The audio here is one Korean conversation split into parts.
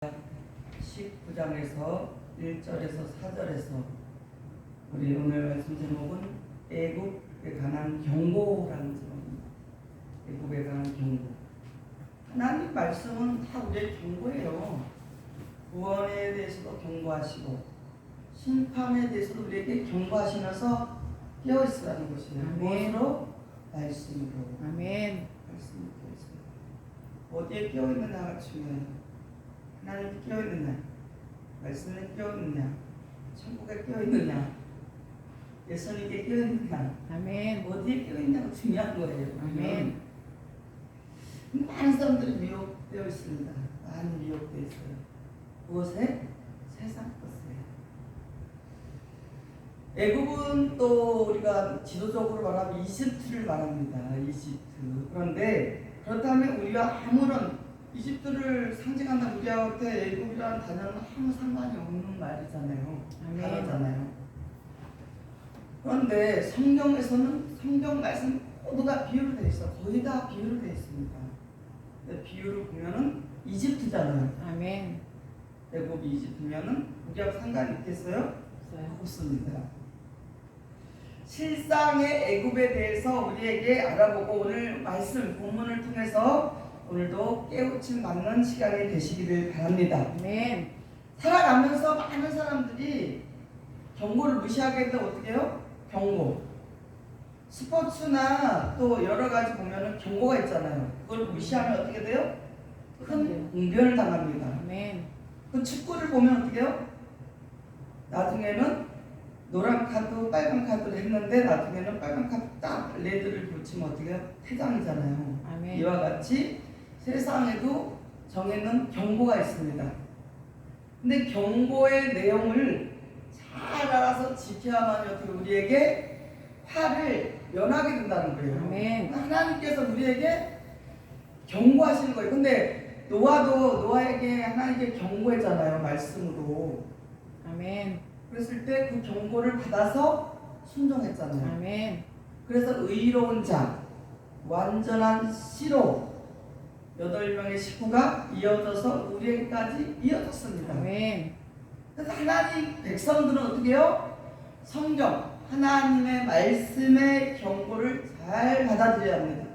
19장에서 1절에서 4절에서 우리 오늘 말씀 제목은 애굽에 관한 경고라는 제목입니다. 애굽에 관한 경고. 하나님 말씀은 다 우리의 경고예요. 구원에 대해서도 경고하시고 심판에 대해서도 우리에게 경고하시면서 깨어있으라는 것이에요. 무엇으로? 말씀으로. 아멘. 말씀으로 깨어있습니다. 어디에 깨어있느냐가 중요해요. 하나님께 깨어있느냐, 말씀에 깨어있느냐, 천국에 깨어있느냐, 예수님께 깨어있느냐, 아멘. 어디에 깨어있느냐가 중요한 거예요. 아멘. 많은 사람들이 미혹되어 있습니다. 많이 미혹되어 있어요. 무엇에? 세상 것에. 애굽은 또 우리가 지도적으로 말하면 이집트를 말합니다. 이집트. 그런데 그렇다면 우리가 아무런 이집트를 상징한다 우리한테 애굽이라는 단어는 아무 상관이 없는 말이잖아요. 단어잖아요. 그런데 성경에서는 성경 말씀 모두 다 비유로 되어 있어. 거의 다 비유로 되어 있습니다. 근데 비유를 보면은 이집트잖아요. 아멘. 애굽이 이집트면은 우리하고 상관이 있겠어요? 없습니다. 실상의 애굽에 대해서 우리에게 알아보고 오늘 말씀 본문을 통해서 오늘도 깨우침 받는 시간이 되시기를 바랍니다. 아멘. 살아가면서 많은 사람들이 경고를 무시하게 되면 어떻게 해요? 경고. 스포츠나 또 여러 가지 보면은 경고가 있잖아요. 그걸 무시하면 어떻게 돼요? 큰 공변을 당합니다. 아멘. 그 축구를 보면 어떻게 해요? 나중에는 노란 카드, 빨간 카드를 했는데 나중에는 빨간 카드 딱 레드를 붙이면 어떻게 해요? 퇴장이잖아요. 아멘. 이와 같이 세상에도 정해놓은 경고가 있습니다. 근데 경고의 내용을 잘 알아서 지켜야만 어떻게 우리에게 화를 면하게 된다는 거예요. 아멘. 하나님께서 우리에게 경고하시는 거예요. 근데 노아에게 하나님께 경고했잖아요. 말씀으로. 아멘. 그랬을 때 그 경고를 받아서 순종했잖아요. 아멘. 그래서 의로운 자, 완전한 씨로 8명의 식구가 이어져서 우리에게까지 이어졌습니다. 아멘. 그래서 하나님 백성들은 어떻게 해요? 성경, 하나님의 말씀의 경고를 잘 받아들여야 합니다.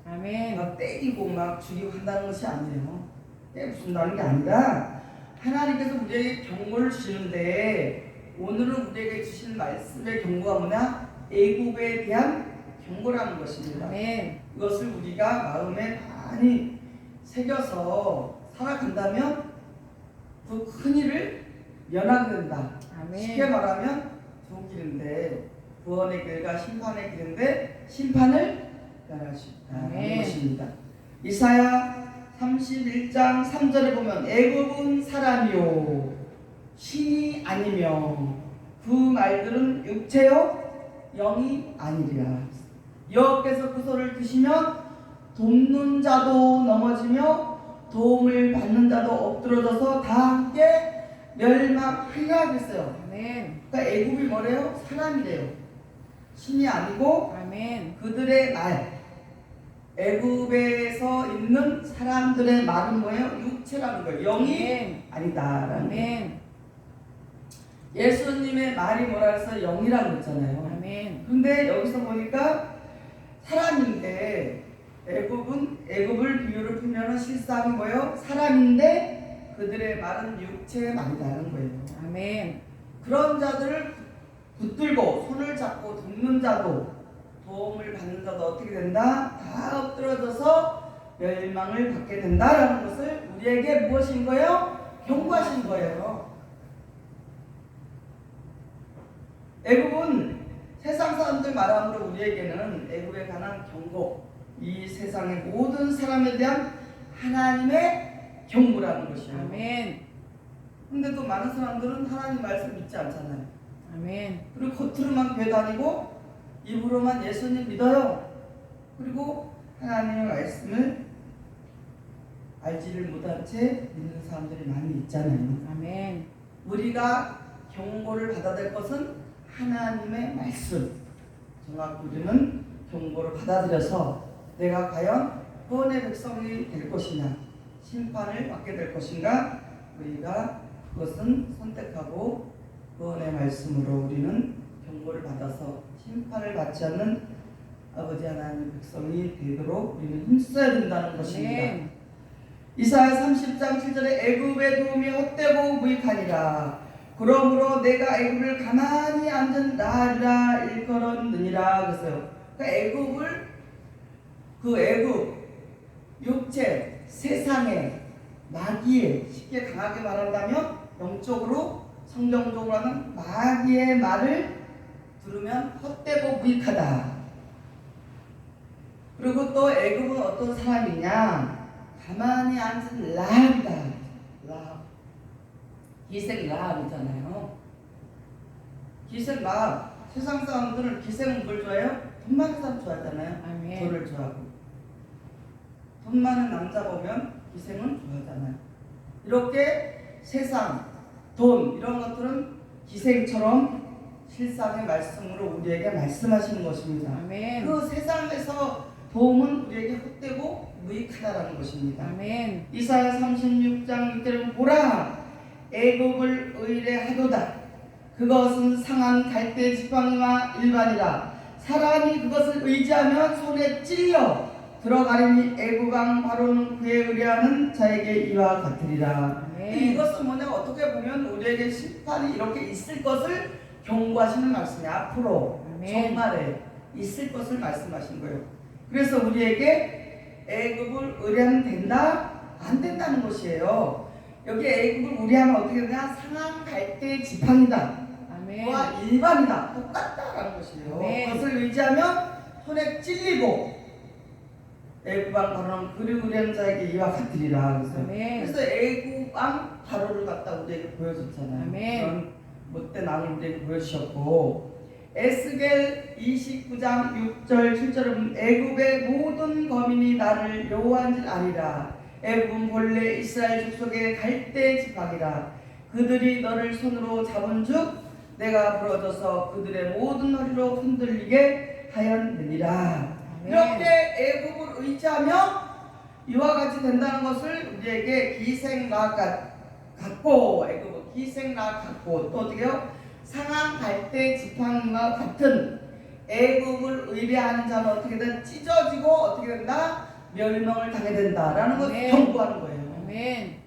아멘. 막 때리고 막 죽이고 한다는 것이 아니에요. 때부순다는 게 아니라 하나님께서 우리에게 경고를 주시는데 오늘은 우리에게 주신 말씀의 경고가 뭐냐? 애굽에 대한 경고라는 것입니다. 아멘. 이것을 우리가 마음에 많이 새겨서 살아간다면 그 큰 일을 면하게 된다. 아멘. 쉽게 말하면 두 길인데 구원의 길과 심판의 길인데 심판을 면할 수 있다는 것입니다. 이사야 31장 3절에 보면 애굽은 사람이요 신이 아니며 그 말들은 육체요 영이 아니리라. 여호와께서 그 소를 드시면 돕는 자도 넘어지며 도움을 받는 자도 엎드러져서 다 함께 멸망하리라 그랬어요. 아멘. 그러니까 애굽이 뭐래요? 사람이래요. 신이 아니고 아멘. 그들의 말, 애굽에서 있는 사람들의 말은 뭐예요? 육체라는 거예요. 영이 아니다라는 거예요. 아멘. 예수님의 말이 뭐라 해서 영이라고 했잖아요. 아멘. 근데 여기서 보니까 사람인데 애굽을 비유를 풀면 실상이 뭐예요? 사람인데 그들의 말은 육체의 말이라는 거예요. 아멘. 그런 자들을 붙들고 손을 잡고 돕는 자도 도움을 받는 자도 어떻게 된다? 다 엎드러져서 멸망을 받게 된다라는 것을 우리에게 무엇인 거예요? 경고하신 거예요. 애굽은 세상 사람들 말함으로 우리에게는 애굽에 관한 경고, 이 세상의 모든 사람에 대한 하나님의 경고라는 것이에요. 아멘. 근데 또 많은 사람들은 하나님 말씀 믿지 않잖아요. 아멘. 그리고 겉으로만 교회 다니고 입으로만 예수님 믿어요. 그리고 하나님의 말씀을 알지를 못한 채 믿는 사람들이 많이 있잖아요. 아멘. 우리가 경고를 받아야 될 것은 하나님의 말씀. 정확히 우리는 경고를 받아들여서 내가 과연 구원의 백성이 될 것이냐 심판을 받게 될 것인가 우리가 그것은 선택하고 구원의 말씀으로 우리는 경고를 받아서 심판을 받지 않는 아버지 하나님의 백성이 되도록 우리는 힘써야 된다는 것입니다. 아멘. 이사야 30장 7절에 애굽의 도움이 헛되고 무익하니라. 그러므로 내가 애굽을 가만히 앉은 나리라 일컬었느니라. 그랬어요. 그 애굽 육체 세상에 마귀의, 쉽게 강하게 말한다면 영적으로 성경적으로 하는 마귀의 말을 들으면 헛되고 무익하다. 그리고 또 애굽은 어떤 사람이냐? 가만히 앉은 라합이다. 라합. 기생 라합이잖아요. 기생 라합. 세상 사람들은 기생은 뭘 좋아해요? 돈 많은 사람 좋아하잖아요. 아멘. 돈을 좋아하고. 돈 많은 남자 보면 기생은 좋아하잖아요. 이렇게 세상, 돈 이런 것들은 기생처럼 실상의 말씀으로 우리에게 말씀하시는 것입니다. 아멘. 그 세상에서 도움은 우리에게 헛되고 무익하다라는 것입니다. 아멘. 이사야 36장 6절에 보라 애굽을 의뢰하도다. 그것은 상한 갈대 지팡이와 일반이라. 사람이 그것을 의지하면 손에 찔려 들어가리니 애굽 왕 바로는 그에 의뢰하는 자에게 이와 같으리라. 아멘. 이것은 뭐냐, 어떻게 보면 우리에게 심판이 이렇게 있을 것을 경고하시는 말씀이 앞으로 아멘. 정말에 있을 것을 말씀하신 거예요. 그래서 우리에게 애굽을 의뢰하면 된다? 안 된다는 것이에요. 여기 애굽을 의뢰하면 어떻게 되냐? 상한 갈대 지팡이다. 아멘. 와 일반이다. 똑같다라는 것이에요. 아멘. 그것을 의지하면 손에 찔리고 애굽 왕 바로는 그를 의뢰하는 자에게 이와 같으리라. 아멘. 그래서 애굽 왕 바로를 갖다 우리에게 보여줬잖아요. 아멘. 그런 못된 왕을 우리에게 보여주셨고, 에스겔 29장 6절 7절에 보면 애굽의 모든 거민이 나를 여호와인 줄 아리라. 애굽은 본래 이스라엘 족속의 갈대 지팡이라. 그들이 너를 손으로 잡은즉 내가 부러져서 그들의 모든 허리로 흔들리게 하였느니라. 이렇게 애굽을 의지하며 이와 같이 된다는 것을 우리에게 기생락 같고, 애굽은 기생락 같고, 또 어떻게요? 상한 갈대 지팡이와 같은 애굽을 의뢰하는 자는 어떻게든 찢어지고 어떻게 된다? 멸망을 당하게 된다라는 것을 아멘. 경고하는 거예요. 아멘.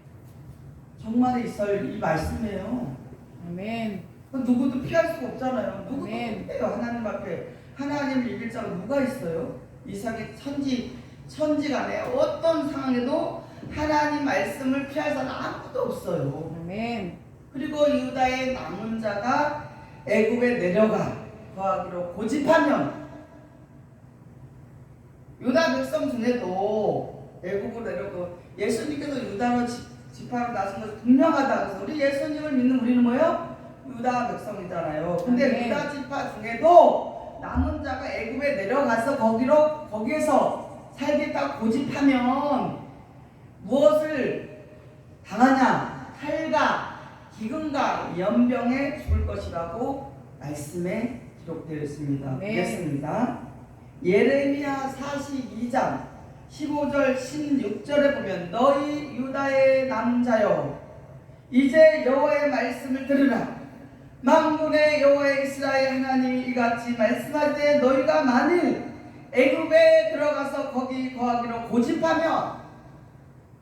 정말 있을 이 말씀이에요. 아멘. 누구도 피할 수가 없잖아요. 누구도 아멘. 피해요. 하나님 앞에. 하나님을 이길 자가 누가 있어요? 이상의 천지간에 어떤 상황에도 하나님 말씀을 피할 사람 아무도 없어요. 아멘. 그리고 유다의 남은 자가 애굽에 내려가 거하기로 고집하면, 유다 백성 중에도 애굽으로 내려고 예수님께서 유다로 지파로 나신 것이 분명하다. 그래서 우리 예수님을 믿는 우리는 뭐예요? 유다 백성이잖아요. 근데 아멘. 유다 지파 중에도 남은 자가 애굽에 내려가서 거기에서 살겠다고 고집하면 무엇을 당하냐? 칼과 기근과 연병에 죽을 것이라고 말씀에 기록되어 있습니다. 네. 보겠습니다. 예레미야 42장 15절 16절에 보면 너희 유다의 남자여 이제 여호와의 말씀을 들으라. 만군의 여호와 이스라엘 하나님이 이같이 말씀하시되 너희가 만일 애굽에 들어가서 거기 거하기로 고집하면,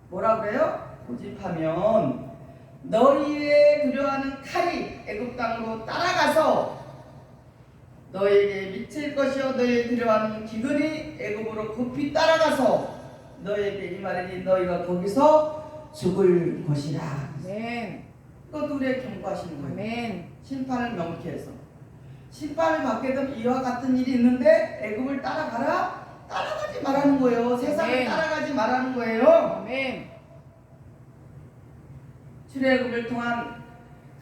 뭐라 그래요? 고집하면 너희의 두려워하는 칼이 애굽 땅으로 따라가서 너희에게 미칠 것이요 너희의 두려워하는 기근이 애굽으로 급히 따라가서 너희에게 임하리니 너희가 거기서 죽을 것이라. 아멘. 그것도 우리에게 경고하시는 거예요. 아멘. 심판을 명쾌해서 심판을 받게 되면 이와 같은 일이 있는데 애굽을 따라가라? 따라가지 말라는 거예요. 세상을 아멘. 따라가지 말라는 거예요. 아멘. 출애굽을 통한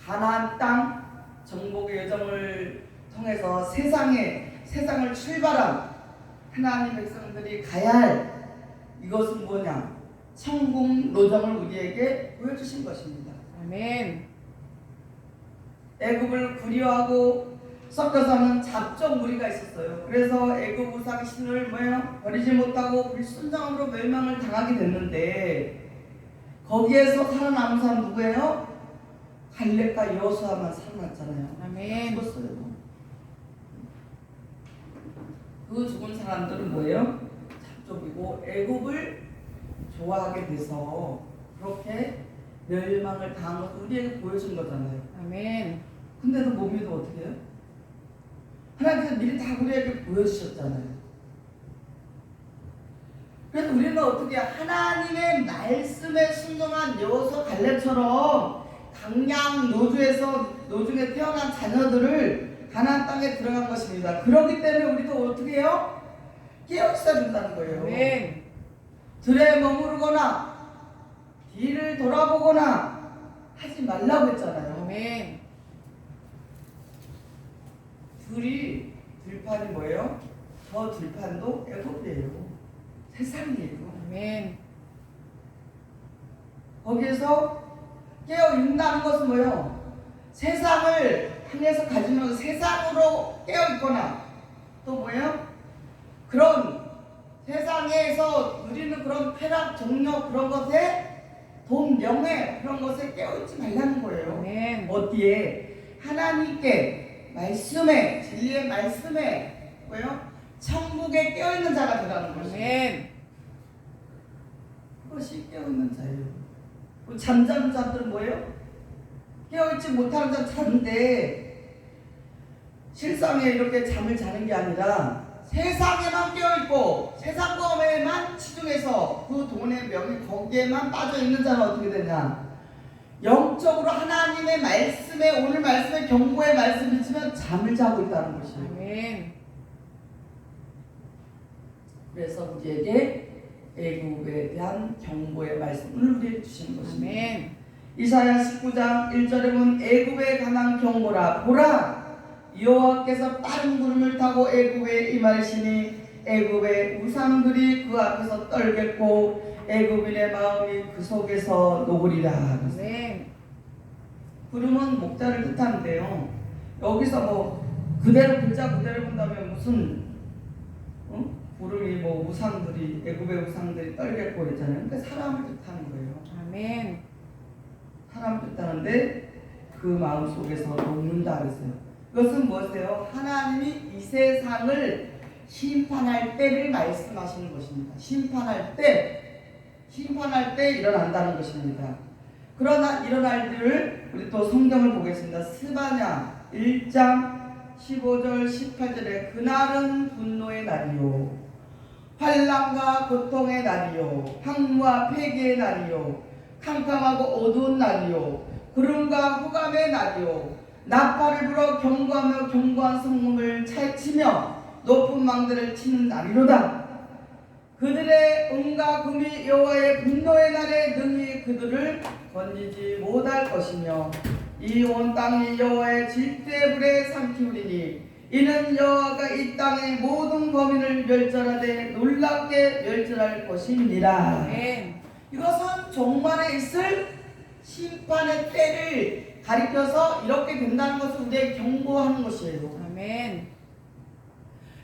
가나안 땅 정복의 여정을 통해서 세상을 출발한 하나님 백성들이 가야 할 이것은 뭐냐? 천국 노정을 우리에게 보여주신 것입니다. 아멘. 애굽을 구려하고 섞어서 하는 잡종 무리가 있었어요. 그래서 애굽 우상 신을 버리지 못하고 불순종으로 멸망을 당하게 됐는데, 거기에서 살아남은 사람 누구예요? 갈렙과 여호수아만 살아났잖아요. 아멘. 죽었어요. 그 죽은 사람들은 뭐예요? 잡족이고 애굽을 좋아하게 돼서 그렇게 멸망을 당한 것을 우리에게 보여준 거잖아요. 아멘. 근데도 못 믿어 어떻게 해요? 하나님께서 미리 다 우리에게 보여주셨잖아요. 그래서 우리는 어떻게 하나님의 말씀에 순종한 여호수아 갈렙처럼 강양 노중에 태어난 자녀들을 가나안 땅에 들어간 것입니다. 그렇기 때문에 우리도 어떻게 해요? 깨어있어야 된다는 거예요. 아멘. 들에 머무르거나 뒤를 돌아보거나 하지 말라고 했잖아요. 아멘. 들판이 뭐예요? 저 들판도 애굽이에요. 세상이에요. 아멘. 거기에서 깨어있다는 것은 뭐예요? 세상을 향해서 가지면서 세상으로 깨어있거나 또 뭐예요? 그런 세상에서 누리는 그런 쾌락, 정력 그런 것에 돈, 명예 그런 것에 깨어있지 말라는 거예요. 아멘. 어디에? 하나님께 말씀에 진리의 말씀에 뭐예요? 천국에 깨어있는 자가 되라는 것이에요. 아멘. 그것이 깨어있는 자예요. 잠자는 자들은 뭐예요? 깨어있지 못하는 자는 자는데 실상에 이렇게 잠을 자는 게 아니라 세상에만 깨어있고 세상 검에만 치중해서 그 돈의 명이 거기에만 빠져있는 자는 어떻게 되냐? 영적으로 하나님의 말씀에 오늘 말씀에 경고의 말씀을 치면 잠을 자고 있다는 것이에요. 아멘. 그래서 우리에게 애굽에 대한 경고의 말씀을 우리에게 주시는 것입니다. 아멘. 이사야 19장 1절에 보면 애굽에 관한 경고라. 보라, 여호와께서 빠른 구름을 타고 애굽에 임하시니 애굽의 우상들이 그 앞에서 떨겠고 애굽인의 마음이 그 속에서 녹으리라. 아멘. 구름은 목자를 뜻하는데요. 여기서 뭐 그대로 글자 그대로 본다면 무슨 구름이 뭐 우상들이 애굽의 우상들이 떨겠고 그랬잖아요. 그러니까 사람을 뜻하는 거예요. 아멘. 사람 뜻하는데 그 마음 속에서 녹는다 그랬어요. 이것은 무엇이에요? 하나님이 이 세상을 심판할 때를 말씀하시는 것입니다. 심판할 때 일어난다는 것입니다. 그러나 일어날 일을 우리 또 성경을 보겠습니다. 스바냐 1장 15절 18절에 그날은 분노의 날이요 환난과 고통의 날이요 황무와 폐기의 날이요 캄캄하고 어두운 날이요 구름과 후감의 날이요 나팔을 불어 경고하며 경고한 성문을 차치며 높은 망대를 치는 날이로다. 그들의 은과 금이 여호와의 분노의 날에 능히 그들을 건지지 못할 것이며 이 온 땅이 여호와의 질대불에 삼키우리니 이는 여호와가 이 땅의 모든 범인을 멸절하되 놀랍게 멸절할 것이니라. 아멘. 이것은 종말에 있을 심판의 때를 가리켜서 이렇게 된다는 것을 우리에게 경고하는 것이에요. 아멘.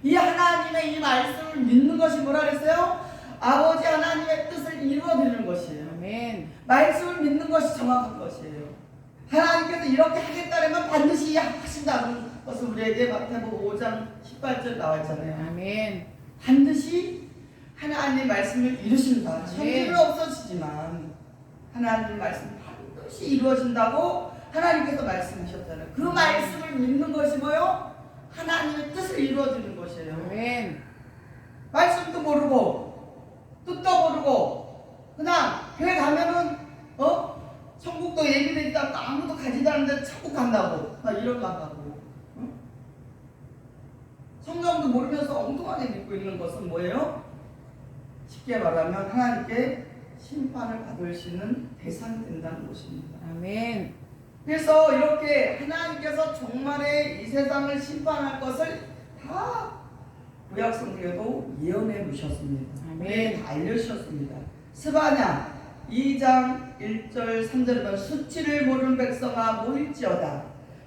이 하나님의 이 말씀을 믿는 것이 뭐라 그랬어요? 아버지 하나님의 뜻을 이루어드리는 것이에요. 아멘. 말씀을 믿는 것이 정확한 것이에요. 하나님께서 이렇게 하겠다면 반드시 하신다는 것을 우리에게 마태복음 5장 18절 나와 있잖아요. 아멘. 반드시 하나님의 말씀을 이루신다. 네. 현실은 없어지지만 하나님의 말씀 반드시 이루어진다고 하나님께서 말씀하셨잖아요. 그 말씀을 믿는 것이 뭐요? 하나님의 뜻을 이루어지는 것이에요. 아멘. 말씀도 모르고 뜻도 모르고 그냥 교회 가면은 천국도 얘기돼 있다고 아무도 가지도 않는데 천국 간다고 나 이런만 가고 성경도 모르면서 엉뚱하게 믿고 있는 것은 뭐예요? 쉽게 말하면 하나님께 심판을 받으시는 대상이 된다는 것입니다. 아멘. 그래서 이렇게 하나님께서 종말에 이 세상을 심판할 것을 다 구약성경에도 예언해 주셨습니다. 아멘. 다 알려주셨습니다. 스바냐 2장 1절 3절에 보면 수치를 모르는 백성아 모일지어다.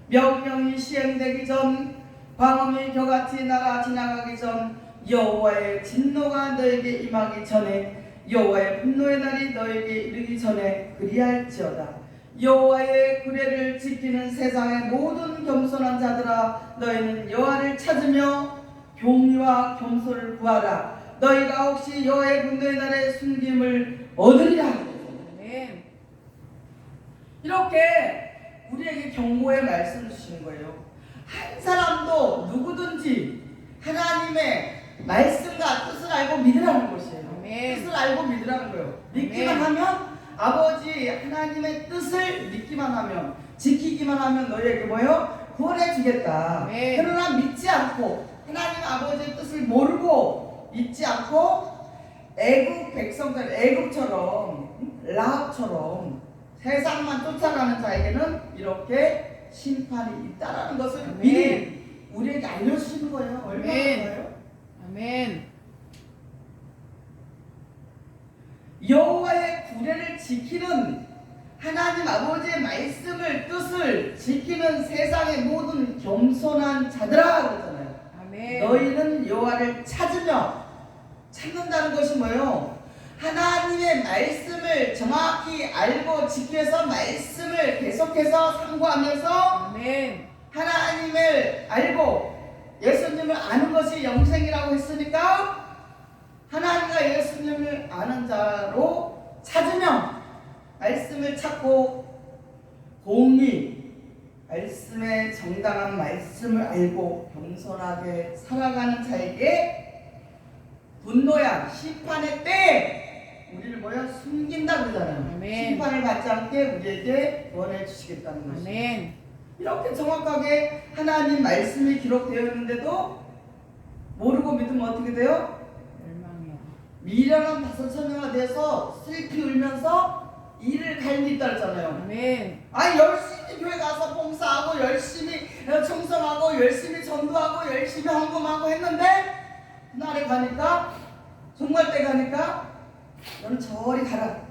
명령이 시행되기 전 광음이 겨같이 지나가기 전 여호와의 진노가 너에게 임하기 전에 여호와의 분노의 날이 너에게 이르기 전에 그리할지어다. 여호와의 규례를 지키는 세상의 모든 겸손한 자들아, 너희는 여호와를 찾으며 경의와 겸손을 구하라. 너희가 혹시 여호와의 분노의 날에 숨김을 얻으리라. 아멘. 이렇게 우리에게 경고의 말씀을 주시는 거예요. 한 사람도 누구든지 하나님의 말씀과 뜻을 알고 믿으라는 것이에요. 아멘. 뜻을 알고 믿으라는 거예요. 믿기만 하면, 아버지 하나님의 뜻을 믿기만 하면, 지키기만 하면 너희에게 뭐예요? 구원해 주겠다. 아멘. 그러나 믿지 않고 하나님 아버지의 뜻을 모르고 믿지 않고 애국 백성들, 애국처럼 라합처럼 세상만 쫓아가는 자에게는 이렇게 심판이 있다라는 것을 아멘. 미리 우리에게 알려주시는 거예요. 얼마나 아멘. 좋아요? 아멘. 여호와의 규례를 지키는, 하나님 아버지의 말씀을, 뜻을 지키는 세상의 모든 겸손한 자들아 그러잖아요. 아멘. 너희는 여호와를 찾는다는 것이 뭐예요? 하나님의 말씀을 정확히 알고 지켜서 말씀을 계속해서 상고하면서 아멘. 하나님을 알고 예수님을 아는 것이 영생이라고 했으니까 하나님과 예수님을 아는 자로 찾으면, 말씀을 찾고 공의, 말씀의 정당한 말씀을 알고 겸손하게 살아가는 자에게 분노야 심판의 때에 우리를 뭐야 숨긴다 그러잖아요. 아멘. 심판을 받지 않게 우리에게 구원해 주시겠다는 것이죠. 아멘. 이렇게 정확하게 하나님 말씀이 기록되어 있는데도 모르고 믿으면 어떻게 돼요? 멸망이야. 미련한 다섯 처녀가 돼서 슬피 울면서 이를 갈리다 했잖아요. 아멘. 아니 열심히 교회 가서 봉사하고 열심히 청소하고 열심히 전도하고 열심히 헌금하고 했는데 그날에 가니까, 종말 때 가니까 너는 저리 가라.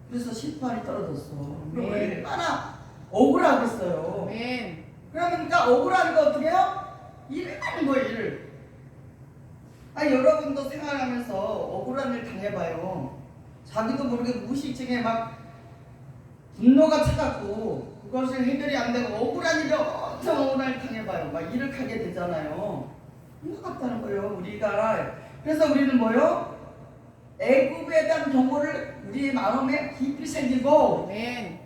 그래서 심판이 떨어졌어. 그럼 아멘. 얼마나 억울하겠어요. 아멘. 그러니까 억울하니까 어떻게 해요? 일을 하는 거예요, 일을. 아니 여러분도 생활하면서 억울한 일 당해봐요. 자기도 모르게 무의식중에 막 분노가 차갖고 그것을 해결이 안 되고 억울한 일이 엄청 억울한 일 당해봐요. 막 일을 하게 되잖아요. 똑같다는 거예요, 우리가. 그래서 우리는 뭐요? 애굽에 대한 경고를 우리 마음에 깊이 새기고, 아멘.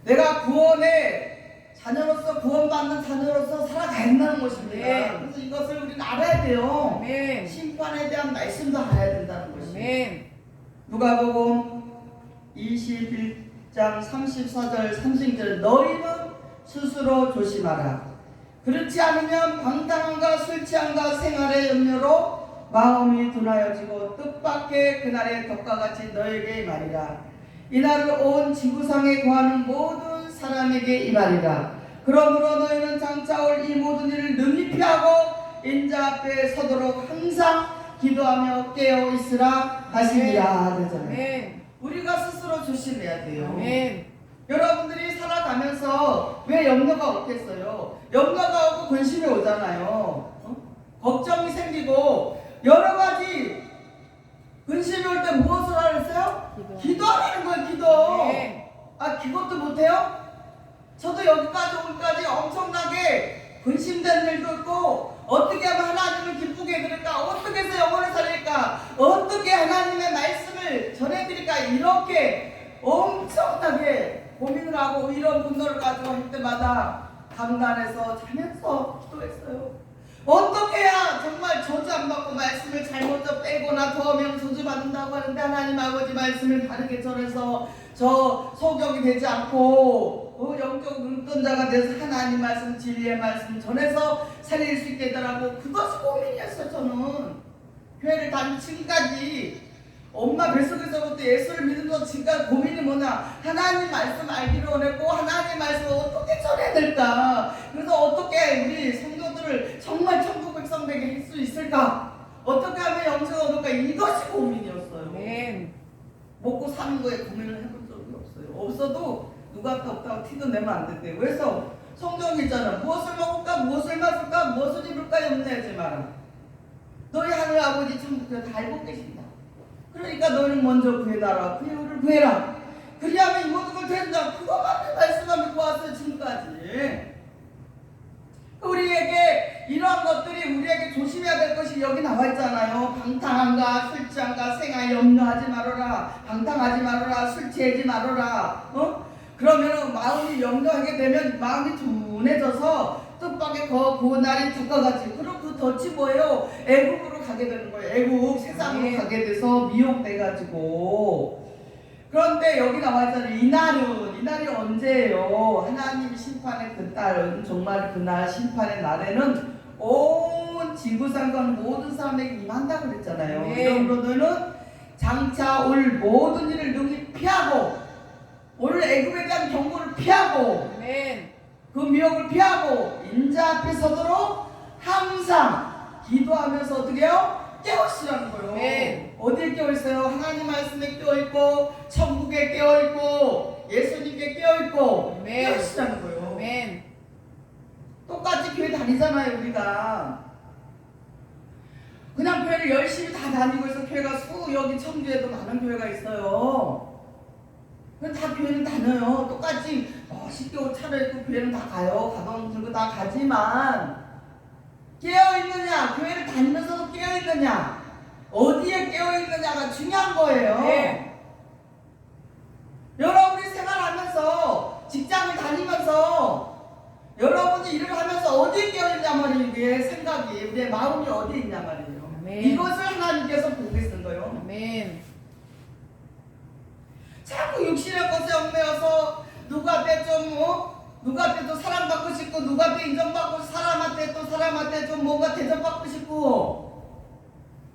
내가 구원의 자녀로서, 구원받는 자녀로서 살아가야 한다는 것입니다. 네. 그래서 이것을 우리는 알아야 돼요. 아멘. 심판에 대한 말씀도 알아야 된다는 것입니다. 아멘. 누가복음 21장 34절 30절 너희는 스스로 조심하라. 그렇지 않으면 방탕함과 술 취함과 생활의 염려로 마음이 둔하여지고 뜻밖의 그날의 덕과 같이 너에게 임하리라. 이날을 온 지구상에 거하는 모든 사람에게 임하리라. 그러므로 너희는 장차 올 이 모든 일을 능히 피하고 인자 앞에 서도록 항상 기도하며 깨어 있으라 하시니라. 그러잖아요. 아멘. 우리가 스스로 조심해야 돼요. 아멘. 여러분들이 살아가면서 왜 염려가 없겠어요? 염려가 오고 근심이 오잖아요. 걱정이 생기고 여러 가지 근심이 올 때 무엇을 하랬어요? 기도하라는 거예요. 기도. 아멘. 아, 그것도 못해요? 저도 여기까지 오기까지 엄청나게 근심된 일도 있고, 어떻게 하면 하나님을 기쁘게 해드릴까, 어떻게 해서 영혼을 살릴까, 어떻게 하나님의 말씀을 전해드릴까, 이렇게 엄청나게 고민을 하고 이런 분노를 가지고 할 때마다 강단에서 자면서 기도했어요. 어떻게 해야 정말 저주 안 받고 말씀을 잘못 빼거나 더하면 저주 받는다고 하는데 하나님 아버지 말씀을 바르게 전해서 저 소경이 되지 않고 영적 눈뜬자가 돼서 하나님 말씀, 진리의 말씀 전해서 살릴 수 있게 되더라고. 그것이 고민이었어요. 저는 교회를 다니고 지금까지 엄마 뱃속에서부터 예수를 믿으면서 지금까지 고민이 뭐냐, 하나님 말씀 알기를 원했고 하나님 말씀을 어떻게 전해야 될까, 그래서 어떻게 우리 성도들을 정말 천국 백성 되게 할 수 있을까, 어떻게 하면 영생을 얻을까, 이것이 고민이었어요. 아멘. 먹고 사는 거에 고민을 해본 적이 없어요. 없어도 누구한테 없다고 티도 내면 안 된대요. 그래서 성경이 있잖아. 무엇을 먹을까, 무엇을 마실까, 무엇을 입을까 염려하지 마라. 너희 하늘 아버지 천국에 다 알고 계신다. 그러니까 너는 먼저 구해달라. 그 이유를 구해라. 그리하면 이 모든 걸 된다. 그것만 말씀만 믿고 왔어요 지금까지. 우리에게 이러한 것들이 우리에게 조심해야 될 것이 여기 나와 있잖아요. 방탕함과 술 취함과 생활 염려하지 말아라. 방탕하지 말아라. 술 취하지 말아라. 그러면은 마음이 염려하게 되면 마음이 둔해져서 뜻밖의 고날이 두꺼같이. 그럼 그 덫이 뭐예요? 애국으로 가게 되는 거예요. 애국 세상으로 가게 돼서 미혹돼가지고. 그런데 여기 나와 있잖아요. 이날이 언제예요? 하나님 심판의 그날은, 정말 그날 심판의 날에는 온 지구상과 모든 사람에게 임한다고 그랬잖아요. 이런으로는 장차 올 모든 일을 능히 피하고, 오늘 애굽에 대한 경고를 피하고, 그 미혹을 피하고 인자 앞에 서도록 항상 기도하면서 어떻게 해요? 깨어있으라는 거예요. 어디에 깨어있어요? 하나님 말씀에 깨어있고, 천국에 깨어있고, 예수님께 깨어있고, 깨어있으라는 거예요. 똑같이 교회 다니잖아요 우리가. 그냥 교회를 열심히 다 다니고 있어. 교회가 여기 청주에도 많은 교회가 있어요. 다 교회는 다녀요. 똑같이 쉽게 옷 차려입고 교회는 다 가요. 가방 들고 다 가지만 깨어있느냐, 교회를 다니면서도 깨어있느냐, 어디에 깨어있느냐가 중요한 거예요. 여러분이 생활하면서, 직장을 다니면서, 여러분이 일을 하면서 어디에 깨어있냐 말이에요. 우리의 생각이, 우리의 마음이 어디에 있냐 말이에요. 이것을 하나님께서 보겠는 거예요. 자꾸 육신의 것에 얽매여서 누구한테 누구한테 또 사랑받고 싶고, 누구한테 인정받고, 사람한테 좀 뭔가 대접받고 싶고,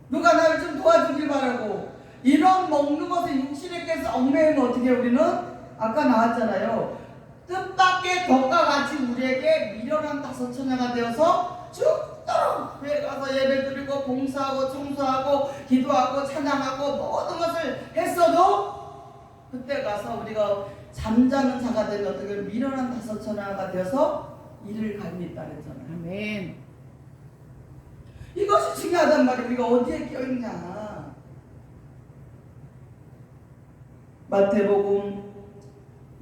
누가 나를 좀 도와주길 바라고, 이런 먹는 것에 육신의 것에 얽매이면 어떻게 해요? 우리는 아까 나왔잖아요. 뜻밖의 덕과 같이 우리에게 미련한 다섯 처녀가 되어서 죽도록 교회 가서 예배 드리고 봉사하고 청소하고 기도하고 찬양하고 모든 것을 했어도 그때 가서 우리가 잠자는 자가 되면 어떻게 미련한 다섯 처녀가 되어서 이를 갈미 있다 그랬잖아요. 이것이 중요하단 말이에요. 우리가 어디에 껴있냐. 마태복음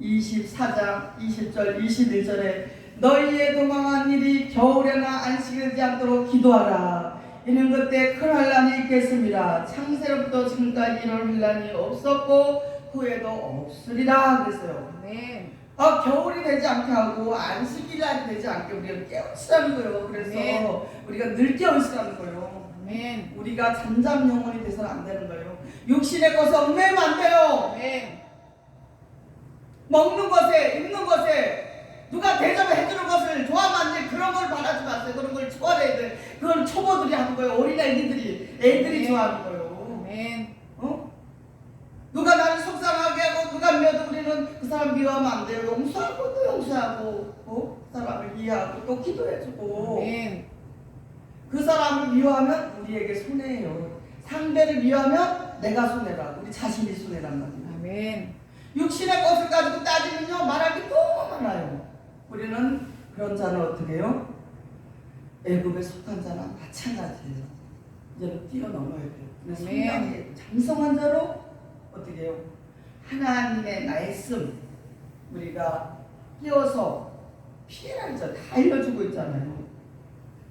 24장 20절 21절에 너희의 도망한 일이 겨울에나 안식이 되지 않도록 기도하라. 이는 그때 큰 환란이 있겠습니다. 창세로부터 지금까지 이런 환란이 없었고 후에도 없으리라 그랬어요. 겨울이 되지 않게 하고 안식일날이 되지 않게 우리가 깨어있으라는 거예요. 그래서 우리가 늘 깨어있으라는 거예요. 우리가 잠잠 영혼이 돼서는 안 되는 거예요. 육신의 것에 얽매이면 안 돼요. 먹는 것에, 입는 것에, 누가 대접을 해주는 것을 좋아하면 안 돼. 그런 걸 바라지 마세요. 그런 걸 좋아해야 돼. 그건 초보들이 하는 거예요. 애들이 좋아하는 거예요. 누가 나를 속상하게 하고 누가 미워도 우리는 그 사람 미워하면 안 돼요. 용서하고 또 용서하고, 그 사람을 이해하고 또 기도해주고. 그 사람을 미워하면 우리에게 손해예요. 상대를 미워하면 내가 손해라. 우리 자신이 손해란 말이에요. 육신의 것을 가지고 따지면요 말할 게 너무 많아요. 우리는 그런 자는 어떻게 해요? 애굽에 속한 자랑 마찬가지예요. 이제는 뛰어넘어야 돼요. 성장이 장성한 자로 어떻게 해요? 하나님의 말씀 우리가 끼워서 피해라죠. 다 알려주고 있잖아요.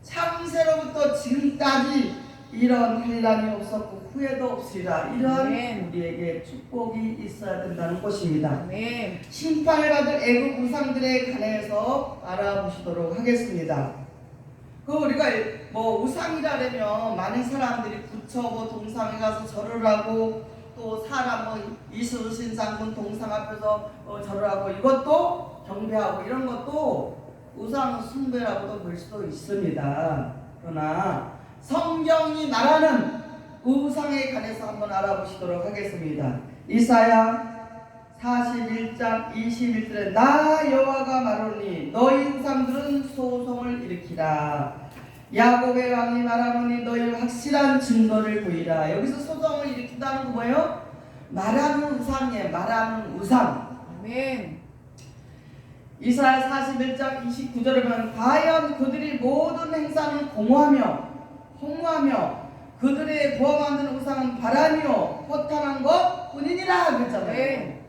창세로부터 지금까지 이런 환난이 없었고 후에도 없으리라. 이러한 우리에게 축복이 있어야 된다는 것입니다. 심판을 받을 애국 우상들에 관해서 알아보시도록 하겠습니다. 우리가 우상이라면 많은 사람들이 부처 동상에 가서 절을 하고 또 사람 이수신상군 동상 앞에서 절을 하고 이것도 경배하고 이런 것도 우상 숭배라고도 볼 수도 있습니다. 그러나 성경이 말하는 우상에 관해서 한번 알아보시도록 하겠습니다. 이사야 41장 21절에 나 여호와가 말하노니 너희 우상들은 소송을 일으키라. 야곱의 왕이 말하노니 너희 확실한 증거를 보이라. 여기서 소송을 일으킨다는 거 뭐예요? 말하는 우상이에요. 말하는 우상. 이사야 41장 29절에 보면 과연 그들이 모든 행사는 공허하며 그들의 부어 만드는 우상은 바람이요 허탄한 것 뿐이니라 그랬잖아요. 네.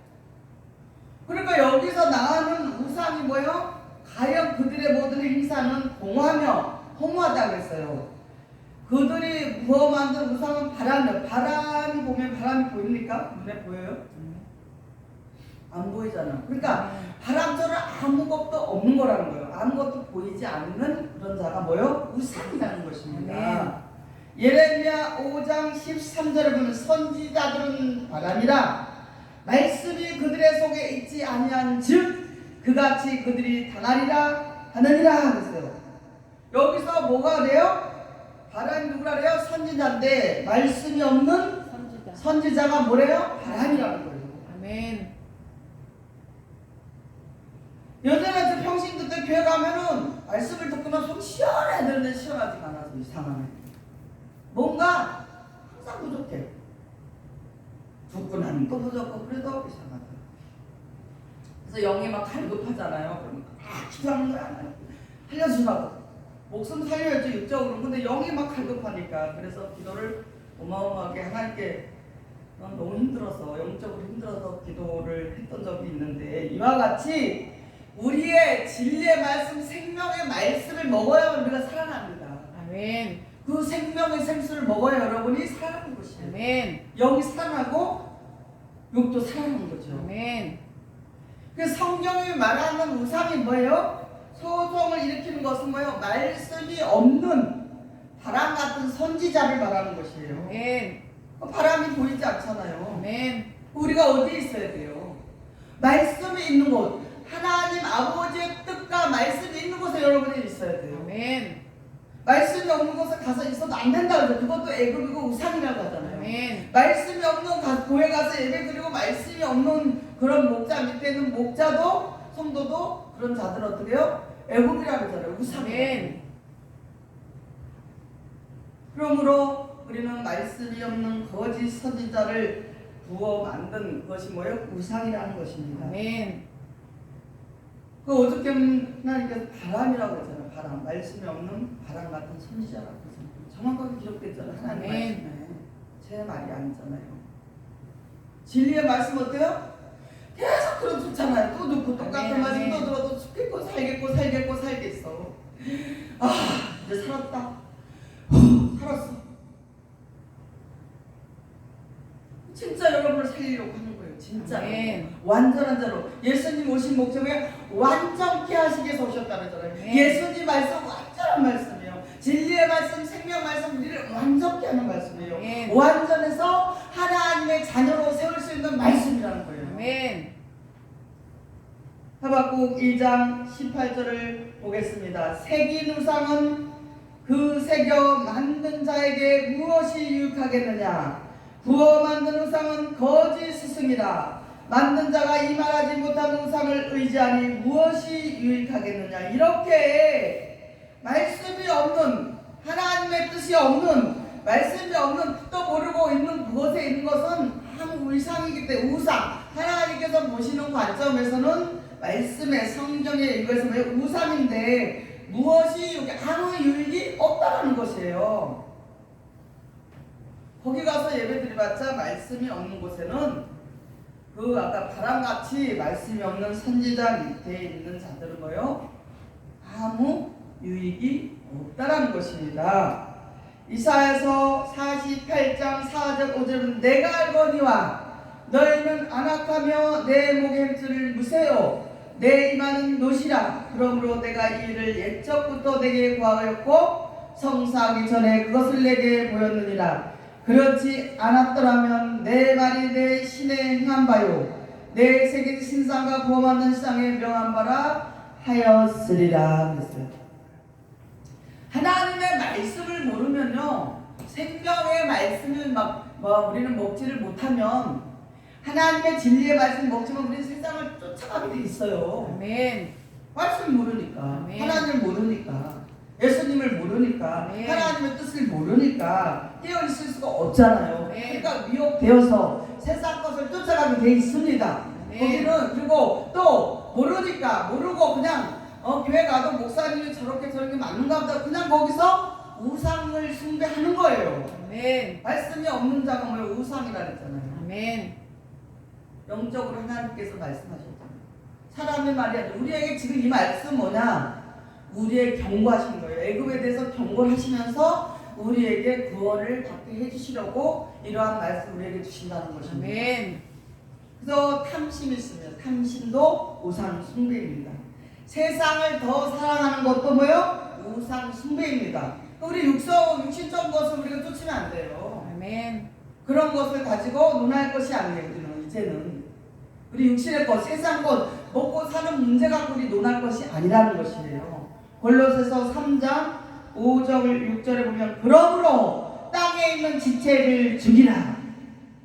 그러니까 여기서 나오는 우상이 뭐예요? 가령 그들의 모든 행사는 공허하며 허무하다고 했어요. 그들이 부어 만든 우상은 바람이요. 바람이 보면 바람이 보입니까? 눈에 보여요? 안 보이잖아. 그러니까 바람처럼 아무것도 없는 거라는 거예요. 아무것도 보이지 않는 그런 자가 뭐예요? 우상이라는 것입니다. 예레미야 5장 13절을 보면 선지자들은 바람이라 말씀이 그들의 속에 있지 아니한 즉 그같이 그들이 당하리라 하느니라 그랬어요. 여기서 뭐가 돼요? 바람이 누구라 그래요? 선지자인데 말씀이 없는 선지자. 선지자가 뭐래요? 바람이라는 거예요. 아멘. 여전히 평신도 때 교회 가면은 말씀을 듣고는 속 시원해 되는데 시원하지가 않아서 이상하네. 뭔가 항상 부족해. 듣고 나면 또 부족하고 그래도 이상하다. 그래서 영이 막 갈급하잖아요. 그러면 기도하는 거야. 살려주라고. 목숨 살려야지 육적으로. 근데 영이 막 갈급하니까 그래서 기도를 어마어마하게 하나님께 너무 힘들어서 영적으로 힘들어서 기도를 했던 적이 있는데 이와 같이 우리의 진리의 말씀 생명의 말씀을 먹어야 우리가 살아납니다. 아멘. 그 생명의 생수를 먹어야 여러분이 살아나는 것이에요. 아멘. 영이 살아나고 육도 살아나는 거죠. 아멘. 그 성경이 말하는 우상이 뭐예요? 소송을 일으키는 것은 뭐예요? 말씀이 없는 바람 같은 선지자를 말하는 것이에요. 아멘. 바람이 보이지 않잖아요. 아멘. 우리가 어디에 있어야 돼요? 말씀이 있는 곳, 하나님 아버지의 뜻과 말씀이 있는 곳에 여러분이 있어야 돼요. 아멘. 말씀이 없는 곳에 가서 있어도 안 된다 그러죠. 그것도 애굽이고 우상이라고 하잖아요. 아멘. 말씀이 없는 교회 가서 예배 드리고 말씀이 없는 그런 목자 밑에 있는 목자도 성도도 그런 자들 어떻게 해요? 애굽이라고 하잖아요. 우상이라고. 아멘. 그러므로 우리는 말씀이 없는 거짓 선지자를 부어 만든 것이 뭐예요? 우상이라는 것입니다. 아멘. 그 어떻게 하나님께서 바람이라고 했잖아요. 바람. 말씀이 없는 바람 같은 선지자라고 했잖아요. 정확하게 기록됐잖아요. 하나님 말씀에. 제 말이 아니잖아요. 진리의 말씀 어때요? 계속 들어 좋잖아요. 또 듣고 똑같은 말씀 또 들어도 죽겠고 살겠고 아 이제 살았다. 살았어. 진짜 여러분을 살리려고 하는 거예요. 진짜. 아멘. 완전한 자로. 예수님 오신 목적이 완전케 하시기 위해서 오셨다는 거잖아요. 아멘. 예수님 말씀 완전한 말씀이에요. 진리의 말씀, 생명 말씀, 우리를 완전케 하는 말씀이에요. 아멘. 완전해서 하나님의 자녀로 세울 수 있는 말씀이라는 거예요. 아멘. 하박국 1장 18절을 보겠습니다. 새긴 우상은 그 새겨 만든 자에게 무엇이 유익하겠느냐? 부어 만든 우상은 거짓 스승이라. 만든 자가 이 말하지 못한 우상을 의지하니 무엇이 유익하겠느냐? 이렇게 말씀이 없는, 하나님의 뜻이 없는, 말씀이 없는, 뜻도 모르고 있는 그것에 있는 것은 아무 우상이기 때문에 우상. 하나님께서 보시는 관점에서는 말씀의 성경에 이것은 우상인데 무엇이 아무 유익이 없다라는 것이에요. 거기 가서 예배 드려봤자 말씀이 없는 곳에는 그 아까 바람같이 말씀이 없는 선지자 밑에 있는 자들은 뭐요? 아무 유익이 없다라는 것입니다. 이사야서 48장 4절 5절은 내가 알거니와 너희는 안악하며 내 목의 햄줄을 무세요. 내 이마는 노시라. 그러므로 내가 이 일을 옛적부터 내게 구하였고 성사하기 전에 그것을 내게 보였느니라. 그렇지 않았더라면 내 말이 내 신에 행한 바요 내 새긴 신상과 부어만든 시상에 명한 바라 하였으리라 그랬어요. 하나님의 말씀을 모르면요, 생명의 말씀을 우리는 먹지를 못하면, 하나님의 진리의 말씀 먹지만 우리는 세상을 쫓아가게 돼 있어요. 아멘. 말씀을 모르니까, 아멘. 하나님을 모르니까, 예수님을 모르니까, 아멘. 하나님의 뜻을 모르니까 깨어 있을 수가 없잖아요. 아멘. 그러니까 미혹되어서 세상 것을 쫓아가게 돼 있습니다. 아멘. 거기는 그리고 또 모르고 그냥 교회 가도 목사님이 저렇게 맞는가 보다 그냥 거기서 우상을 숭배하는 거예요. 아멘. 말씀이 없는 자가 뭐예요? 우상이라 그랬잖아요. 아멘. 영적으로 하나님께서 말씀하셨잖아요. 사람의 말이 아니라 우리에게 지금 이 말씀 뭐냐? 우리에게 경고하신 거예요. 애굽에 대해서 경고를 하시면서 우리에게 구원을 받게 해주시려고 이러한 말씀 우리에게 주신다는 것입니다. 아멘. 그래서 탐심이 있습니다. 탐심도 우상 숭배입니다. 세상을 더 사랑하는 것도 뭐요? 우상 숭배입니다. 우리 육신적 것을 우리가 쫓으면 안 돼요. 아멘. 그런 것을 가지고 논할 것이 아니에요. 우리는 이제는 우리 육신의 것, 세상 것, 먹고 사는 문제 갖고 우리 논할 것이 아니라는 것이에요. 골로새서 3장 5절 6절에 보면 그러므로 땅에 있는 지체를 죽이라.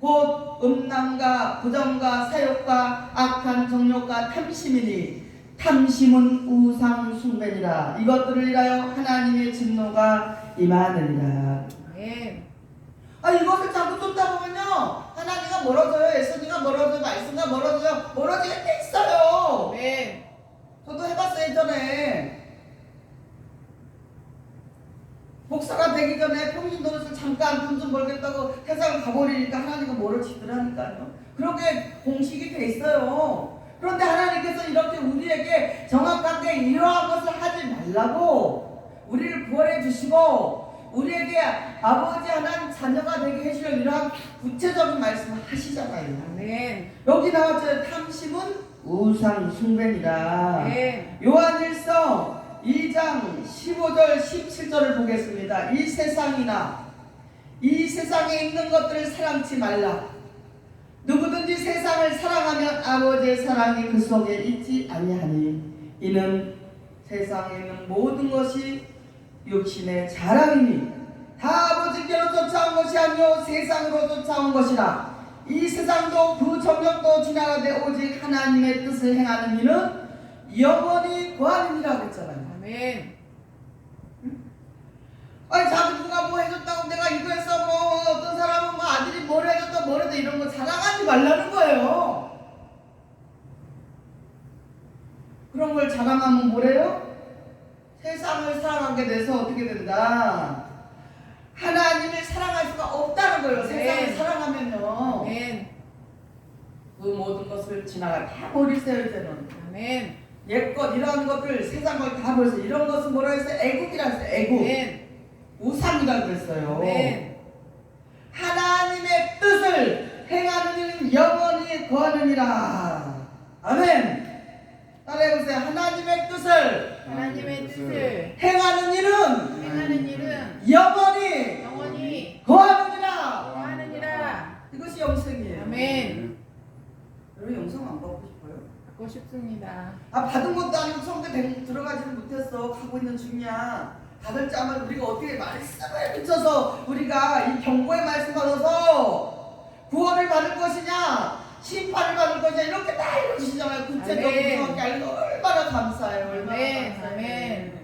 곧 음란과 부정과 사욕과 악한 정욕과 탐심이니 탐심은 우상 숭배니라. 이것들을 위하여 하나님의 진노가 임하느니라. 아멘. 이것을 자꾸 쫓다 보면요 하나님과 멀어져요. 예수님과 멀어져요. 말씀과 멀어져요. 멀어지게 돼 있어요. 아멘. 저도 해봤어요. 예전에 목사가 되기 전에 평신 노릇을 잠깐 돈 좀 벌겠다고 세상을 가버리니까 하나님과 멀어지더라니까요. 그렇게 공식이 돼 있어요. 그런데 하나님께서 이렇게 우리에게 정확하게 이러한 것을 하지 말라고 우리를 구원해 주시고 우리에게 아버지 하나님 자녀가 되게 해주려고 이러한 구체적인 말씀을 하시잖아요. 아멘. 여기 나왔죠. 탐심은 우상 숭배니라. 아멘. 요한일서 2장 15절 17절을 보겠습니다. 이 세상에 있는 것들을 사랑치 말라. 누구든지 세상을 사랑하면 아버지의 사랑이 그 속에 있지 아니하니 이는 세상에 있는 모든 것이 육신의 자랑이니 다 아버지께로 쫓아온 것이 아니요 세상으로 쫓아온 것이라. 이 세상도 그 정력도 지나가되 오직 하나님의 뜻을 행하는 이는 영원히 거하느니라 그랬잖아요. 아멘. 자기 누가 뭐 해줬다고 내가 이거 했어 뭐 어떤 사람은 뭐 아들이 뭘 해줬다 뭘 해도 이런 거 자랑하지 말라는 거예요. 그런 걸 자랑하면 뭐래요? 세상을 사랑하게 돼서 어떻게 된다? 하나님을 사랑할 수가 없다는 거예요. 세상을 사랑하면요. 아멘. 그 모든 것을 지나가 다 버리세요. 이제는 아멘. 옛것 이런 것들 세상 걸 다 버리세요. 이런 것은 뭐라 했어요? 애국이라 했어요. 애국. 아멘. 우상이라 그랬어요. 아멘. 하나님의 뜻을 행하는 이는 영원히 거하느니라. 아멘. 따라해보세요. 하나님의 뜻을 행하는 이는 행하는 일은 영원히 영원히 거하느니라. 거하느니라. 이것이 영생이에요. 아멘. 여러분 영생 안 받고 싶어요? 받고 싶습니다. 받은 것도 아니고 성대 들어가지는 못했어. 가고 있는 중이야. 받을 자면 우리가 어떻게 말씀에 비춰서 우리가 이 경고의 말씀 받아서 구원을 받을 것이냐 심판을 받을 것이냐 이렇게 다 읽어주시잖아요. 구체적으로 정확히 알고 얼마나 감사해요. 얼마나 아멘. 감사해요. 아멘.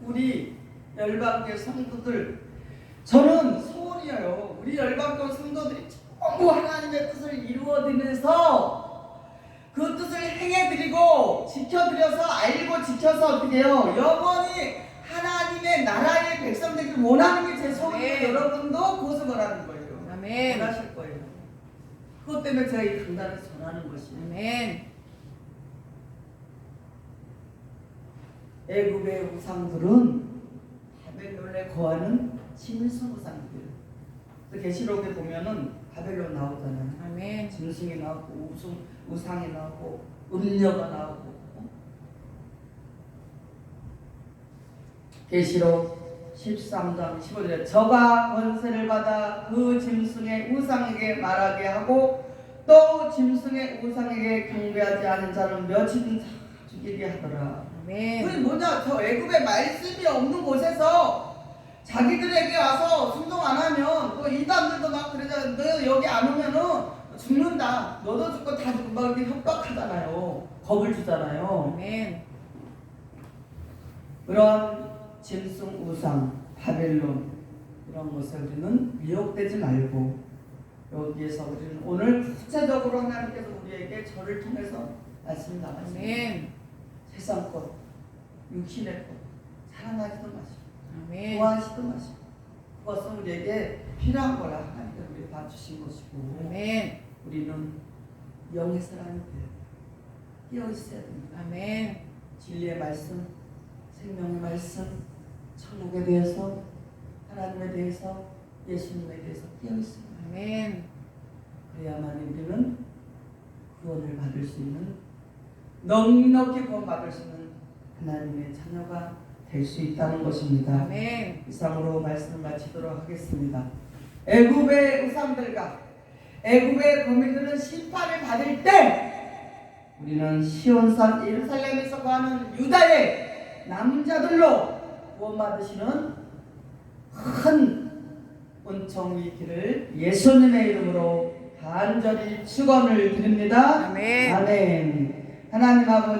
우리 열방교회 성도들 저는 소원이에요. 우리 열방교회 성도들이 전부 하나님의 뜻을 이루어드리면서 그 뜻을 행해드리고 지켜드려서 알고 지켜서 어떻게 해요? 영원히 하나님의 나라의 백성 되길 원하는 게 제 소원이에요. 여러분도 그것을 원하는 거예요. 아멘. 원하실 거예요. 그것 때문에 제가 이 강단을 전하는 것이에요. 아멘. 애굽의 우상들은 바벨론에 거하는 짐승 우상들. 계시록에 보면은 바벨론 나오잖아요. 아멘. 짐승이 나오고 우상이 나오고 음녀가 나오고. 계시록 13장 15절에 저가 권세를 받아 그 짐승의 우상에게 말하게 하고 또 짐승의 우상에게 경배하지 않은 자는 몇이든 다 죽이게 하더라. 아멘. 그게 뭐냐? 저 애굽의 말씀이 없는 곳에서 자기들에게 와서 순종 안 하면 또 이단들도 막 그러잖아요. 너 여기 안 오면은 죽는다. 너도 죽고 다 죽고 막 이렇게 협박하잖아요. 겁을 주잖아요. 아멘. 그런 짐승 우상 바벨론 이런 것에 우리는 미혹되지 말고 여기에서 우리는 오늘 구체적으로 하나님께서 우리에게 저를 통해서 말씀 나가십니다. 아멘. 세상 것, 육신의 것 사랑하지도 마시고 아멘. 좋아하지도 마시고 그것은 우리에게 필요한 거라 하나님께서 우리에게 다 주신 것이고 아멘. 우리는 영의 사람이 깨어 있어야 됩니다. 아멘. 진리의 말씀, 생명의 말씀, 천국에 대해서, 하나님에 대해서, 예수님에 대해서 깨어 있습니다. 아멘. 그래야만 우리는 구원을 받을 수 있는, 넉넉히 구원받을 수 있는 하나님의 자녀가 될 수 있다는 것입니다. 아멘. 이상으로 말씀을 마치도록 하겠습니다. 애굽의 우상들과 애굽의 거민들은 심판을 받을 때 우리는 시온산 예루살렘에서 거하는 유다의 남자들로 구원받으시는 큰 은총이 있기를 예수님의 이름으로 간절히 축원을 드립니다. 아멘. 아멘. 하나님 아버지